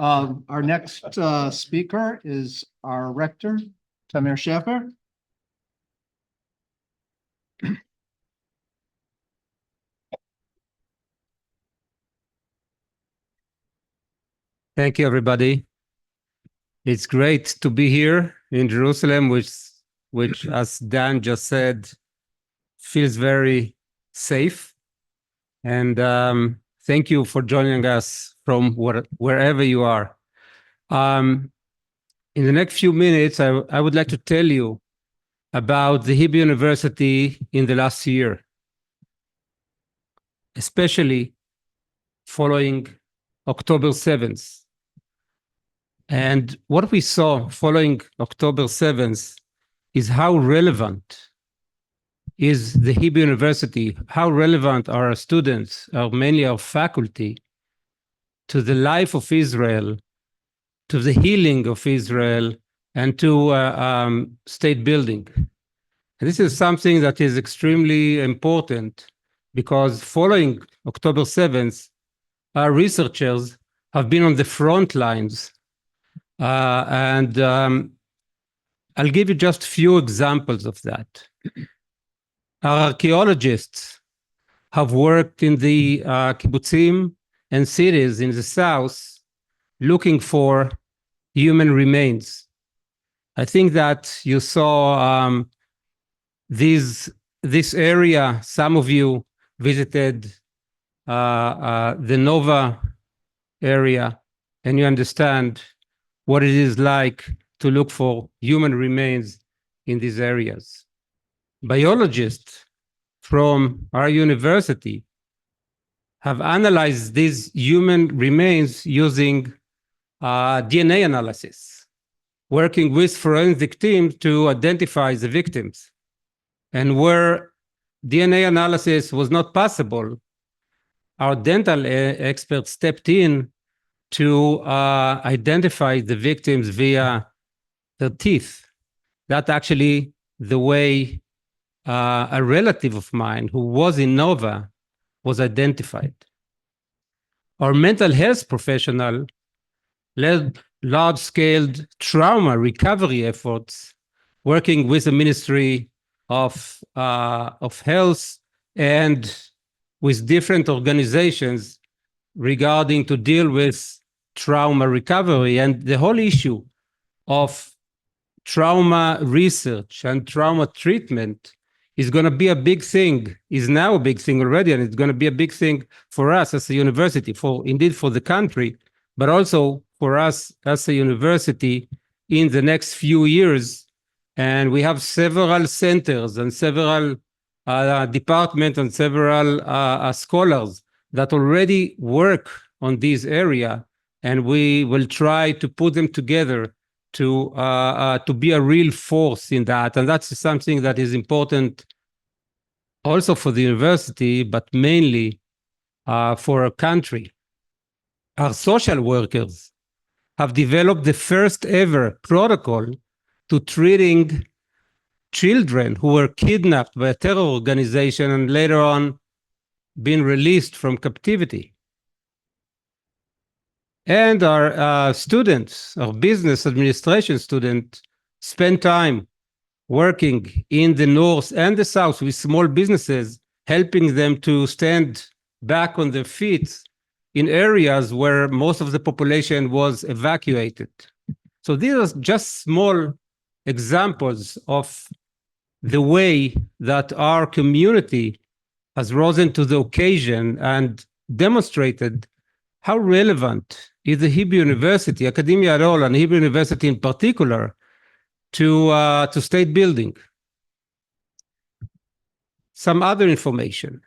Our next speaker is our rector, Tamir Sheafer. Thank you, everybody. It's great to be here in Jerusalem, which, as Dan just said, feels very safe. And thank you for joining us from wherever you are. In the next few minutes, I would like to tell you about the Hebrew University in the last year, especially following October 7th. And what we saw following October 7th is how relevant is the Hebrew University, how relevant are our students, mainly our faculty, to the life of Israel, to the healing of Israel, and to state building. And this is something that is extremely important because following October 7th, our researchers have been on the front lines. And I'll give you just a few examples of that. Our archaeologists have worked in the kibbutzim and cities in the south looking for human remains. I think that you saw this area. Some of you visited the Nova area, and you understand what it is like to look for human remains in these areas. Biologists from our university have analyzed these human remains using DNA analysis, working with forensic teams to identify the victims. And where DNA analysis was not possible, our dental experts stepped in to identify the victims via their teeth. That's actually the way a relative of mine who was in Nova was identified. Our mental health professional led large-scale trauma recovery efforts, working with the Ministry of Health and with different organizations regarding to deal with trauma recovery. And the whole issue of trauma research and trauma treatment is going to be a big thing, is now a big thing already, and it's going to be a big thing for us as a university, for the country, but also for us as a university in the next few years. And we have several centers and several departments and several scholars that already work on this area, and we will try to put them together to be a real force in that. And that's something that is important also for the university, but mainly for our country. Our social workers have developed the first ever protocol to treating children who were kidnapped by a terror organization and later on been released from captivity. And our students, our business administration students, spend time working in the north and the south with small businesses, helping them to stand back on their feet in areas where most of the population was evacuated. So these are just small examples of the way that our community has risen to the occasion and demonstrated how relevant is the Hebrew University, academia at all, and Hebrew University in particular, to state building. Some other information.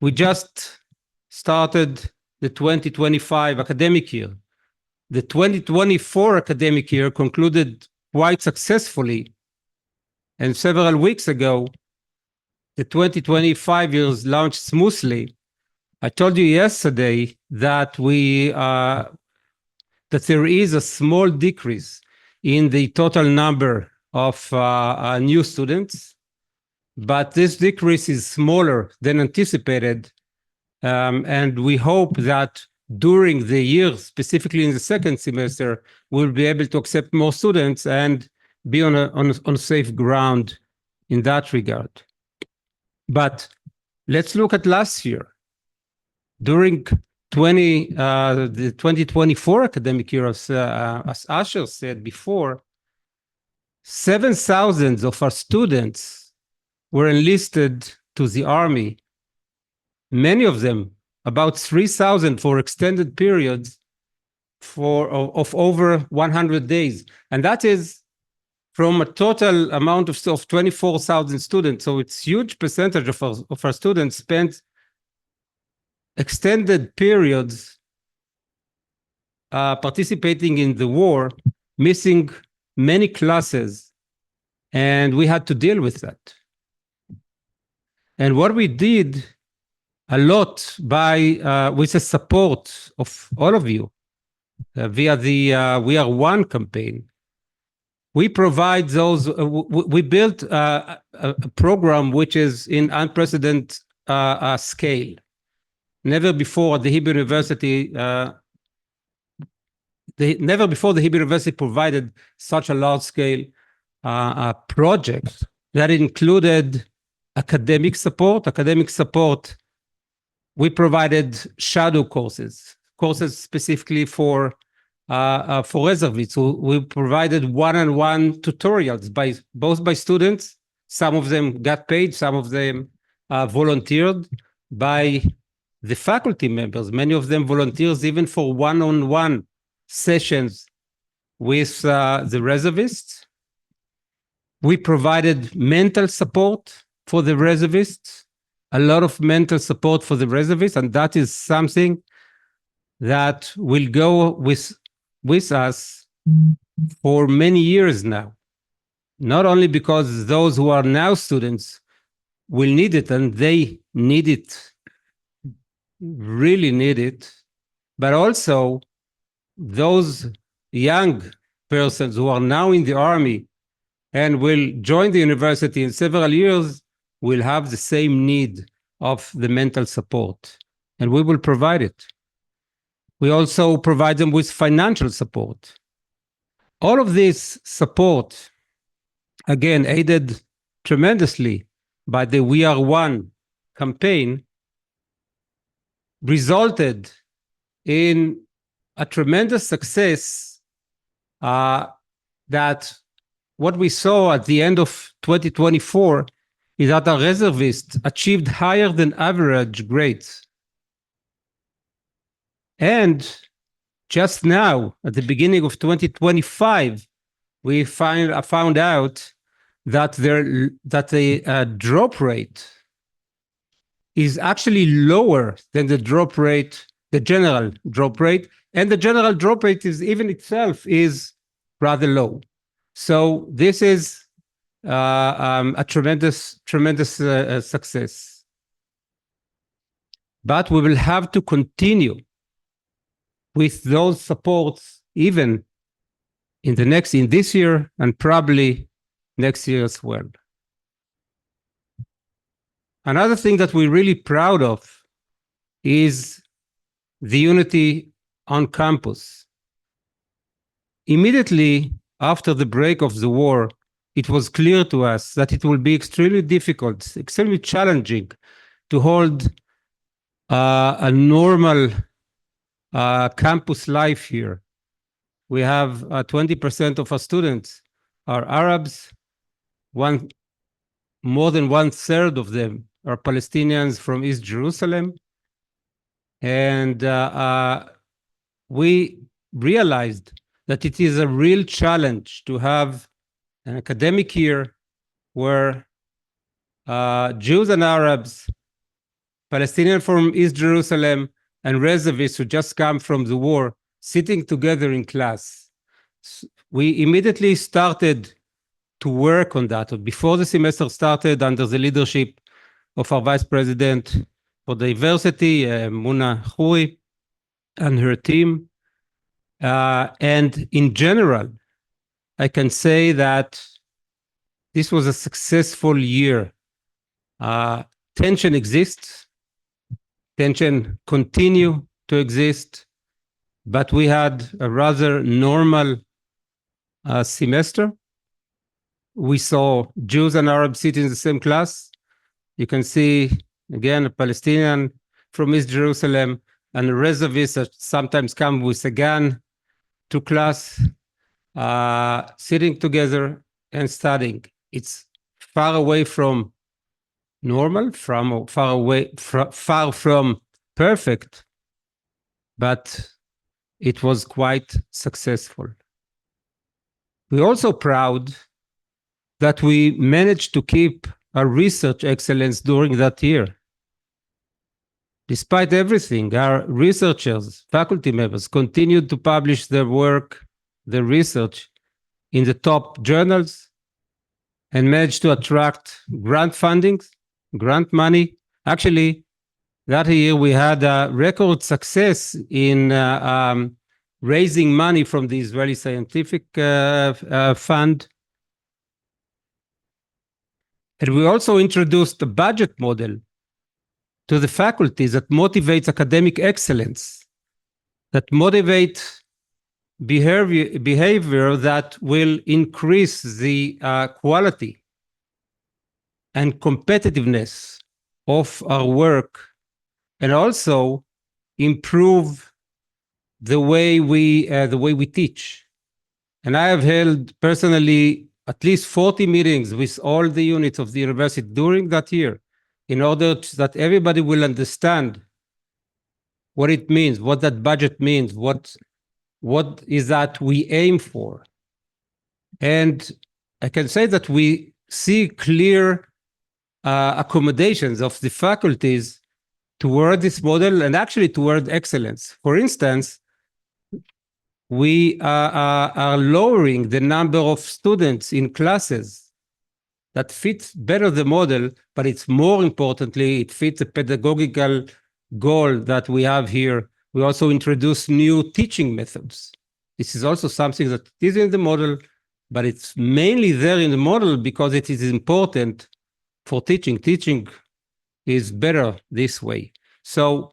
We just started the 2025 academic year. The 2024 academic year concluded quite successfully. And several weeks ago, the 2025 years launched smoothly. I told you yesterday that that there is a small decrease in the total number of new students, but this decrease is smaller than anticipated, and we hope that during the year, specifically in the second semester, we'll be able to accept more students and be on safe ground in that regard. But let's look at last year. During the 2024 academic year, as Asher said before, 7,000 of our students were enlisted to the Army. Many of them, about 3,000 for extended periods of over 100 days. And that is from a total amount of 24,000 students. So it's a huge percentage of our students spent extended periods participating in the war, missing many classes, and we had to deal with that. And what we did a lot with the support of all of you via the We Are One campaign, we provide those, we built a program which is in unprecedented scale. Never before the Hebrew University provided such a large-scale project that included academic support. We provided shadow courses specifically for reservists. So we provided one-on-one tutorials both by students. Some of them got paid, some of them volunteered, by the faculty members. Many of them volunteers even for one-on-one sessions with the reservists. We provided mental support for the reservists, a lot of mental support for the reservists, and that is something that will go with us for many years now. Not only because those who are now students will need it, and they need it, really need it, but also those young persons who are now in the Army and will join the university in several years will have the same need of the mental support, and we will provide it. We also provide them with financial support. All of this support, again, aided tremendously by the We Are One campaign, resulted in a tremendous success that what we saw at the end of 2024 is that our reservists achieved higher than average grades. And just now, at the beginning of 2025, we found out that the drop rate is actually lower than the general drop rate, and the general drop rate is even itself is rather low. So this is a tremendous success. But we will have to continue with those supports even in this year and probably next year as well. Another thing that we're really proud of is the unity on campus. Immediately after the break of the war, it was clear to us that it will be extremely difficult, extremely challenging to hold a normal campus life here. We have 20% of our students are Arabs. More than 1/3 of them are Palestinians from East Jerusalem. And we realized that it is a real challenge to have an academic year where Jews and Arabs, Palestinians from East Jerusalem, and reservists who just come from the war sitting together in class. We immediately started to work on that. Before the semester started, under the leadership of our Vice President for Diversity, Muna Khouri, and her team. And in general, I can say that this was a successful year. Tension exists. Tension continue to exist, but we had a rather normal semester. We saw Jews and Arabs sitting in the same class. You can see, again, a Palestinian from East Jerusalem and a reservist that sometimes come with a gun to class, sitting together and studying. It's far away from normal, far from perfect, but it was quite successful. We're also proud that we managed to keep our research excellence during that year. Despite everything, our researchers, faculty members, continued to publish their work, their research in the top journals and managed to attract grant funding, grant money. Actually, that year we had a record success in raising money from the Israeli Scientific Fund. And we also introduced a budget model to the faculties that motivates academic excellence, that motivate behavior that will increase the quality and competitiveness of our work, and also improve the way we teach. And I have held personally at least 40 meetings with all the units of the university during that year, in order that everybody will understand what it means, what that budget means, what is that we aim for. And I can say that we see clear accommodations of the faculties toward this model and actually toward excellence. For instance, we are lowering the number of students in classes that fits better the model, but it's more importantly, it fits a pedagogical goal that we have here. We also introduce new teaching methods. This is also something that is in the model, but it's mainly there in the model because it is important for teaching. Teaching is better this way. So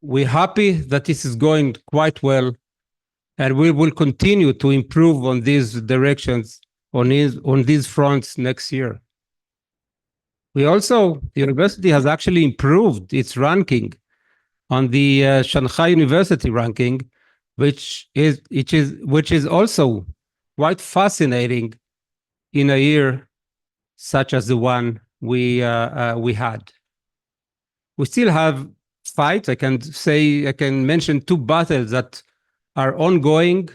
we're happy that this is going quite well, and we will continue to improve on these directions, on these fronts next year. The university has actually improved its ranking on the Shanghai University ranking, which is also quite fascinating in a year such as the one we had. We still have fights. I can mention 2 battles that are ongoing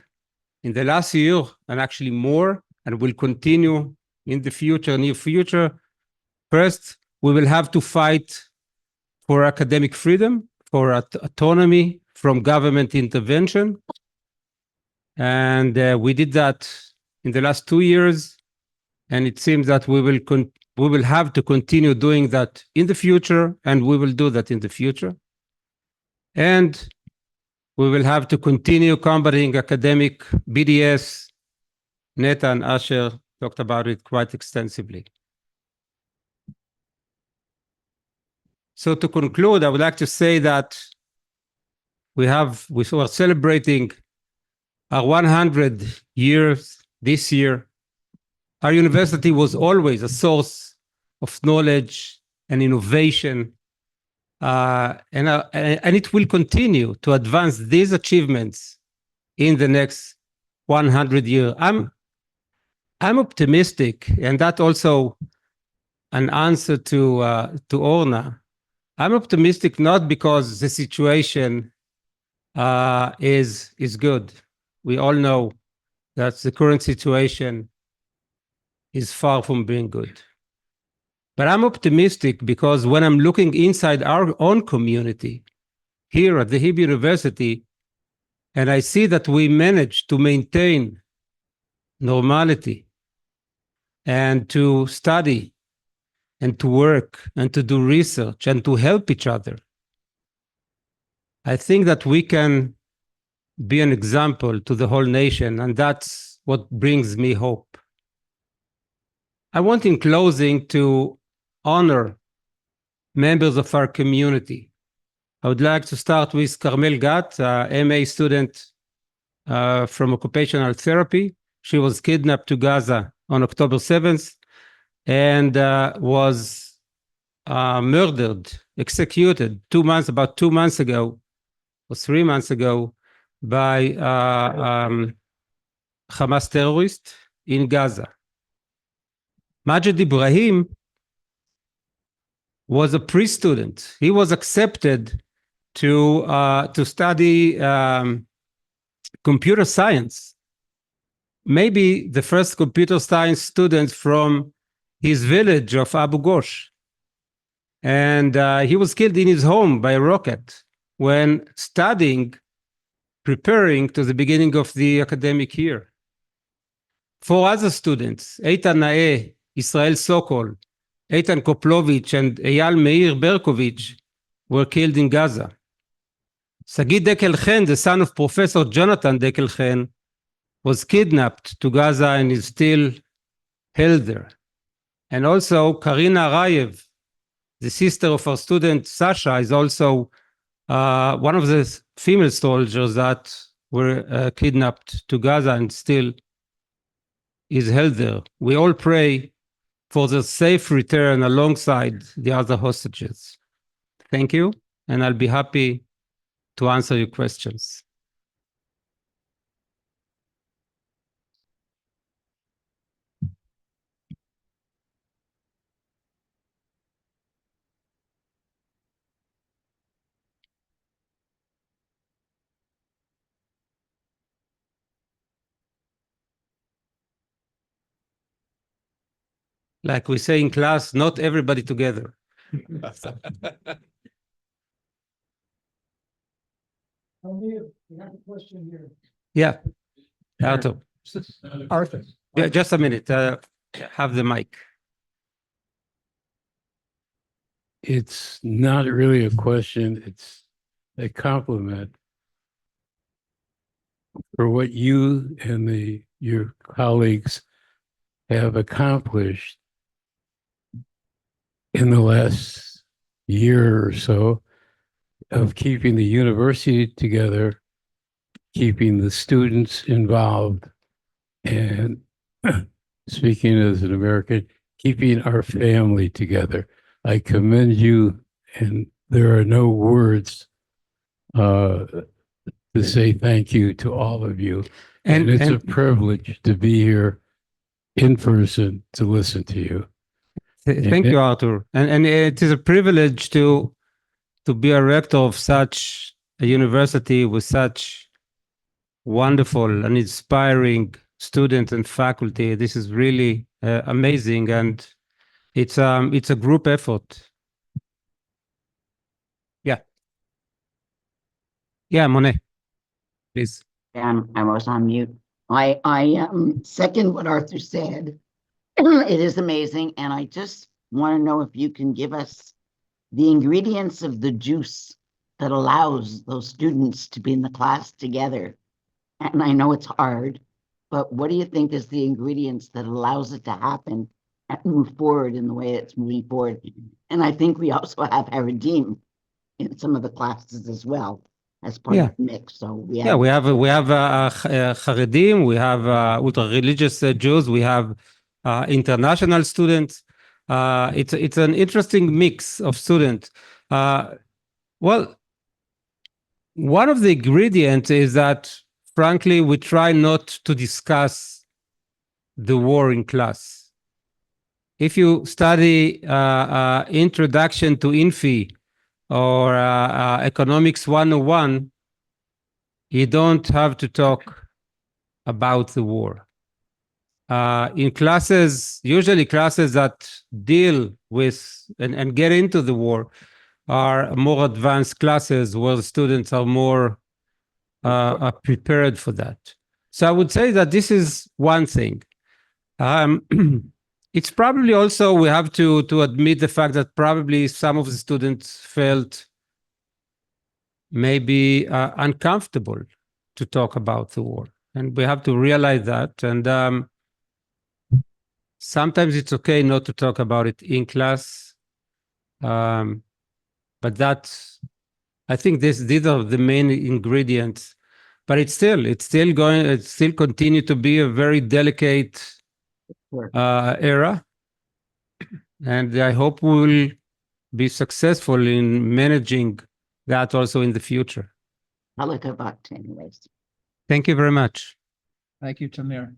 in the last year, and actually more, and will continue in the near future. First, we will have to fight for academic freedom, for autonomy from government intervention. And we did that in the last 2 years. And it seems that we will have to continue doing that in the future, and we will do that in the future. And we will have to continue combating academic BDS. Neta and Asher talked about it quite extensively. So to conclude, I would like to say that we are celebrating our 100 years this year. Our university was always a source of knowledge and innovation, and it will continue to advance these achievements in the next 100 years. I'm optimistic, and that also an answer to Orna. I'm optimistic not because the situation is good. We all know that the current situation is far from being good. But I'm optimistic because when I'm looking inside our own community here at the Hebrew University, and I see that we managed to maintain normality and to study and to work and to do research and to help each other, I think that we can be an example to the whole nation, and that's what brings me hope. I want in closing to honor members of our community I would like to start with Carmel Gat, MA student from occupational therapy. She was kidnapped to Gaza on October 7th and was murdered, executed about 2 months ago or 3 months ago by Hamas terrorists in Gaza. Majid Ibrahim was a pre-student. He was accepted to study computer science. Maybe the first computer science student from his village of Abu Ghosh. And he was killed in his home by a rocket when studying, preparing to the beginning of the academic year. 4 other students, Eitan Nae, Israel Sokol, Eitan Koplovich, and Eyal Meir Berkovich, were killed in Gaza. Sagid Dekel-Chen, the son of Professor Jonathan Dekel-Chen, was kidnapped to Gaza and is still held there. And also Karina Arayev, the sister of our student Sasha, is also one of the female soldiers that were kidnapped to Gaza and still is held there. We all pray for the safe return alongside the other hostages. Thank you, and I'll be happy to answer your questions. Like we say in class, not everybody together. Tamir, we have a question here. Yeah, Arthur. Arthur. Yeah, just a minute. Have the mic. It's not really a question, it's a compliment for what you and your colleagues have accomplished in the last year or so of keeping the university together, keeping the students involved, and speaking as an American, keeping our family together. I commend you, and there are no words to say thank you to all of you. And it's a privilege to be here in person to listen to you. Thank you, Arthur. And it is a privilege to be a rector of such a university with such wonderful and inspiring students and faculty. This is really amazing, and it's a group effort. Yeah, Monet, please. I was on mute. I second what Arthur said. It is amazing, and I just want to know if you can give us the ingredients of the juice that allows those students to be in the class together. And I know it's hard, but what do you think is the ingredients that allows it to happen and move forward in the way it's moving forward? And I think we also have Haredim in some of the classes as well as part of the mix. So we have Haredim, we have ultra-religious Jews, we have international students. It's an interesting mix of students. Well, one of the ingredients is that, frankly, we try not to discuss the war in class. If you study Introduction to Infi or Economics 101, you don't have to talk about the war. In classes, usually classes that deal with and get into the war are more advanced classes where the students are more prepared for that. So I would say that this is one thing. It's probably also, we have to admit the fact that probably some of the students felt maybe uncomfortable to talk about the war. And we have to realize that. And sometimes it's okay not to talk about it in class. But that's I think these are the main ingredients, but it's still continue to be a very delicate Sure. era. And I hope we will be successful in managing that also in the future. I'll look about anyways. Thank you very much. Thank you, Tamir.